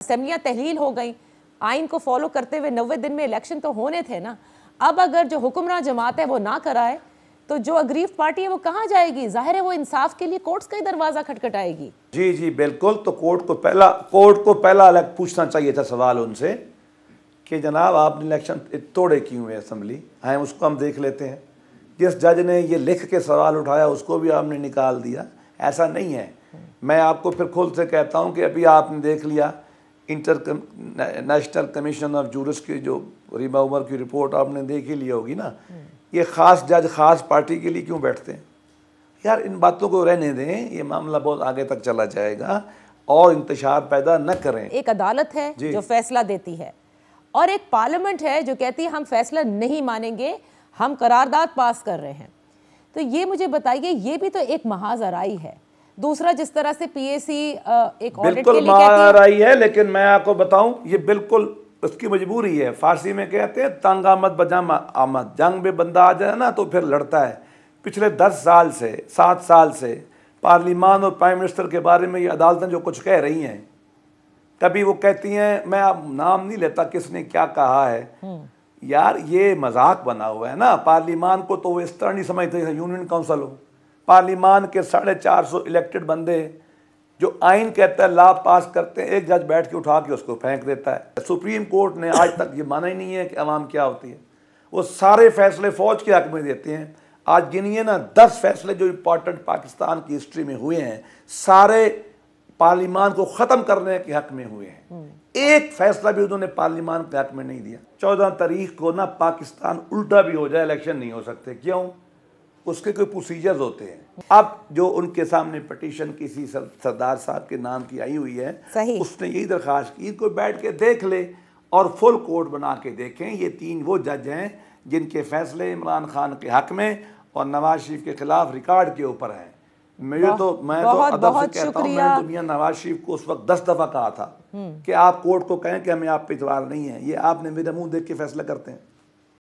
असेंबलियां तहलील हो गई, आइन को फॉलो करते हुए 90 दिन में इलेक्शन तो होने थे ना। अब अगर जो हुक्मरान जमात है वो ना कराए तो जो अग्रीव पार्टी है वो कहाँ जाएगी? जाहिर है वो इंसाफ के लिए कोर्ट्स का ही दरवाजा खटखटाएगी। जी जी बिल्कुल। तो कोर्ट को पहला अलग पूछना चाहिए था सवाल उनसे कि जनाब आपने इलेक्शन तोड़े क्यों है असेंबली, हैं उसको हम देख लेते हैं। जिस जज ने ये लिख के सवाल उठाया उसको भी आपने निकाल दिया, ऐसा नहीं है। मैं आपको फिर खुद से कहता हूँ कि अभी आपने देख लिया नेशनल कमीशन ऑफ जूरिस की जो रीमा उमर की रिपोर्ट आपने देख ही ली होगी ना। ये ख़ास जज ख़ास पार्टी के लिए क्यों बैठते हैं यार? इन बातों को रहने दें, ये मामला बहुत आगे तक चला जाएगा और इंतशार पैदा न करें। एक अदालत है जो फैसला देती है और एक पार्लियामेंट है जो कहती है हम फैसला नहीं मानेंगे, हम करारदाद पास कर रहे हैं। तो ये मुझे बताइए, ये भी तो एक महाजराई है। दूसरा, जिस तरह से पीएसी एक ऑडिट के लिए महाजराई है, लेकिन मैं आपको बताऊं ये बिल्कुल उसकी मजबूरी है। फारसी में कहते हैं तंग आमद बजाम आमद, जंग में बंदा आ जाए ना तो फिर लड़ता है। पिछले 10 साल से 7 साल से पार्लियामान और प्राइम मिनिस्टर के बारे में ये अदालतें जो कुछ कह रही हैं, कभी वो कहती हैं, मैं अब नाम नहीं लेता किसने क्या कहा है यार, ये मजाक बना हुआ है ना। पार्लियामान को तो वो इस तरह नहीं समझते यूनियन काउंसिल हो। पार्लियामान के 450 इलेक्टेड बंदे जो आइन कहता है ला पास करते हैं, एक जज बैठ के उठा के उसको फेंक देता है। सुप्रीम कोर्ट ने आज तक ये माना ही नहीं है कि अवाम क्या होती है। वो सारे फैसले फौज के हक में देते हैं। आज गिनिए ना 10 फैसले जो इम्पोर्टेंट पाकिस्तान की हिस्ट्री में हुए हैं, सारे पार्लियामान को ख़त्म करने के हक में हुए हैं। एक फैसला भी उन्होंने पार्लियामान के हक में नहीं दिया। 14 तारीख को ना पाकिस्तान उल्टा भी हो जाए, इलेक्शन नहीं हो सकते। क्यों? उसके कोई प्रोसीजर्स होते हैं। अब जो उनके सामने पटिशन किसी सरदार साहब के नाम की आई हुई है, उसने यही दरख्वास्त की कोई बैठ के देख ले और फुल कोर्ट बना के देखें। ये 3 वो जज हैं जिनके फैसले इमरान खान के हक में और नवाज शरीफ के खिलाफ रिकॉर्ड के ऊपर हैं। मैं तो अदब से कहता हूँ, मैंने दुनिया नवाज शरीफ को उस वक्त 10 दफ़ा कहा था कि आप कोर्ट को कहें कि हमें आप पे इतबार नहीं है, ये आपने मेरे मुंह देख के फैसला करते हैं।